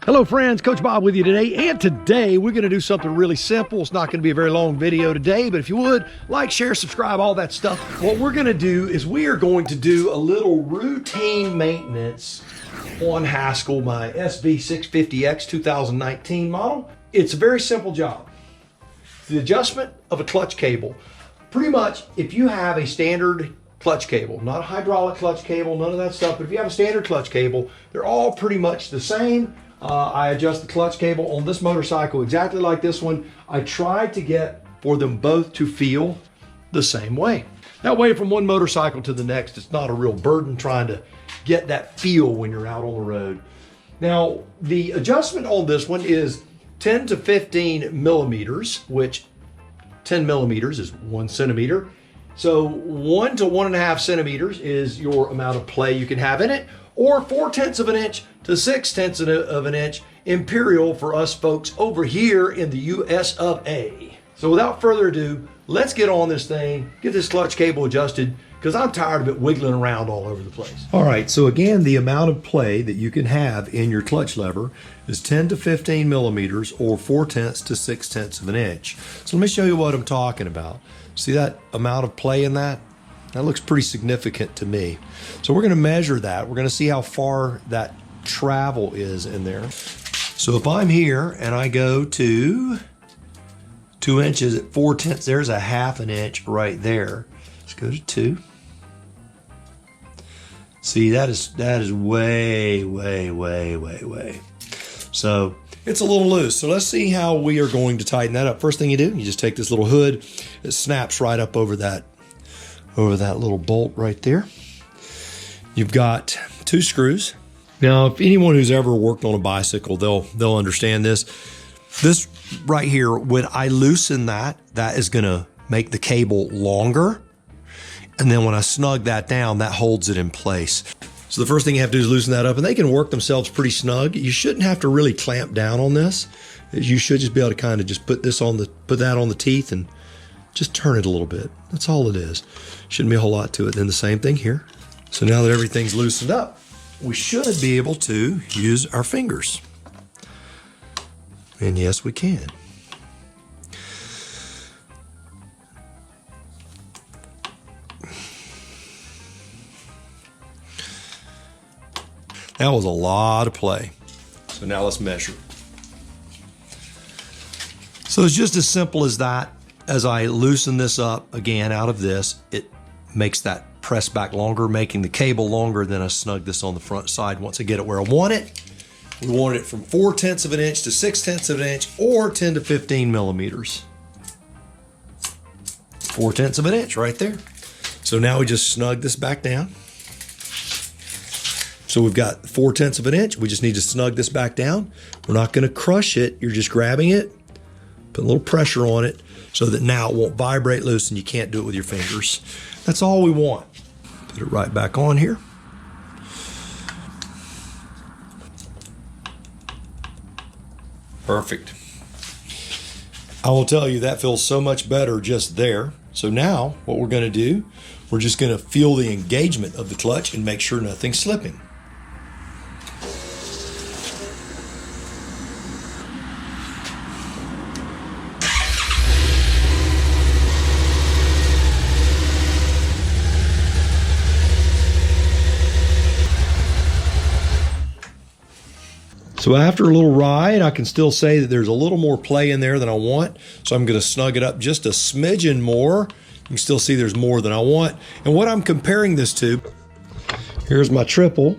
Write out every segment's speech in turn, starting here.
Hello friends, Coach Bob with you today, and today we're going to do something really simple. It's not going to be a very long video today, but if you would, like, share, subscribe, all that stuff. What we're going to do is we are going to do a little routine maintenance on Haskell, my SB650X 2019 model. It's a very simple job. It's the adjustment of a clutch cable. Pretty much, if you have a standard clutch cable, not a hydraulic clutch cable, none of that stuff, but if you have a standard clutch cable, they're all pretty much the same. I adjust the clutch cable on this motorcycle exactly like this one. I tried to get for them both to feel the same way. That way, from one motorcycle to the next, it's not a real burden trying to get that feel when you're out on the road. Now, the adjustment on this one is 10 to 15 millimeters, which 10 millimeters is 1 centimeter. So 1 to 1.5 centimeters is your amount of play you can have in it, or 4/10 of an inch to 6/10 of an inch imperial for us folks over here in the US of A. So without further ado, let's get on this thing, get this clutch cable adjusted, because I'm tired of it wiggling around all over the place. All right, so again, the amount of play that you can have in your clutch lever is 10 to 15 millimeters or 4/10 to 6/10 of an inch. So let me show you what I'm talking about. See that amount of play in that? That looks pretty significant to me. So we're going to measure that. We're going to see how far that travel is in there. So if I'm here and I go to 2 inches at 4/10, there's a 1/2 inch right there. Let's go to 2. See, that is way, way, way, way, way. So it's a little loose. So let's see how we are going to tighten that up. First thing you do, you just take this little hood. It snaps right up over that little bolt right there. You've got 2 screws. Now, if anyone who's ever worked on a bicycle, they'll understand this. This right here, when I loosen that is gonna make the cable longer. And then when I snug that down, that holds it in place. So the first thing you have to do is loosen that up, and they can work themselves pretty snug. You shouldn't have to really clamp down on this. You should just be able to kind of just put that on the teeth and just turn it a little bit. That's all it is. Shouldn't be a whole lot to it. Then the same thing here. So now that everything's loosened up, we should be able to use our fingers. And yes, we can. That was a lot of play. So now let's measure. So it's just as simple as that. As I loosen this up again out of this, it makes that press back longer, making the cable longer. Then I snug this on the front side once I get it where I want it. We want it from 4/10 of an inch to 6/10 of an inch, or 10 to 15 millimeters. 4/10 of an inch right there. So now we just snug this back down. So we've got 4/10 of an inch. We just need to snug this back down. We're not going to crush it. You're just grabbing it, put a little pressure on it so that now it won't vibrate loose and you can't do it with your fingers. That's all we want. Put it right back on here. Perfect. I will tell you that feels so much better just there. So now what we're going to do, we're just going to feel the engagement of the clutch and make sure nothing's slipping. So after a little ride, I can still say that there's a little more play in there than I want. So I'm going to snug it up just a smidgen more. You can still see there's more than I want. And what I'm comparing this to, here's my triple.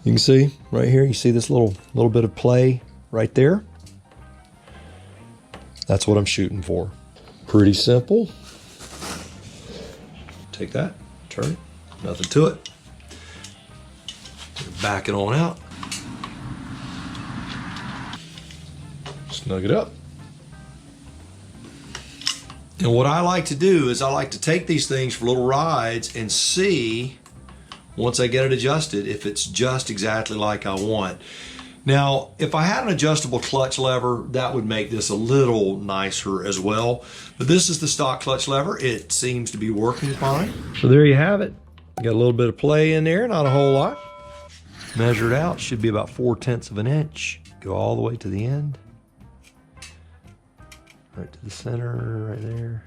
You can see right here, you see this little bit of play right there. That's what I'm shooting for. Pretty simple. Take that, turn it, nothing to it. Back it on out. Snug it up. And what I like to do is I like to take these things for little rides and see, once I get it adjusted, if it's just exactly like I want. Now, if I had an adjustable clutch lever, that would make this a little nicer as well. But this is the stock clutch lever. It seems to be working fine. So there you have it. Got a little bit of play in there, not a whole lot. Measure it out, should be about 4/10 of an inch. Go all the way to the end. Right to the center, right there.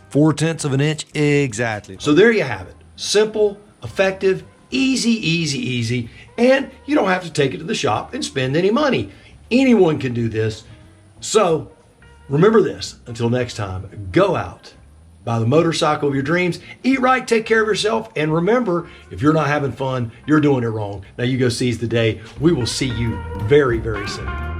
4/10 of an inch, exactly. So there you have it. Simple, effective, easy, easy, easy. And you don't have to take it to the shop and spend any money. Anyone can do this. So remember this, until next time, go out, buy the motorcycle of your dreams, eat right, take care of yourself, and remember, if you're not having fun, you're doing it wrong. Now you go seize the day. We will see you very, very soon.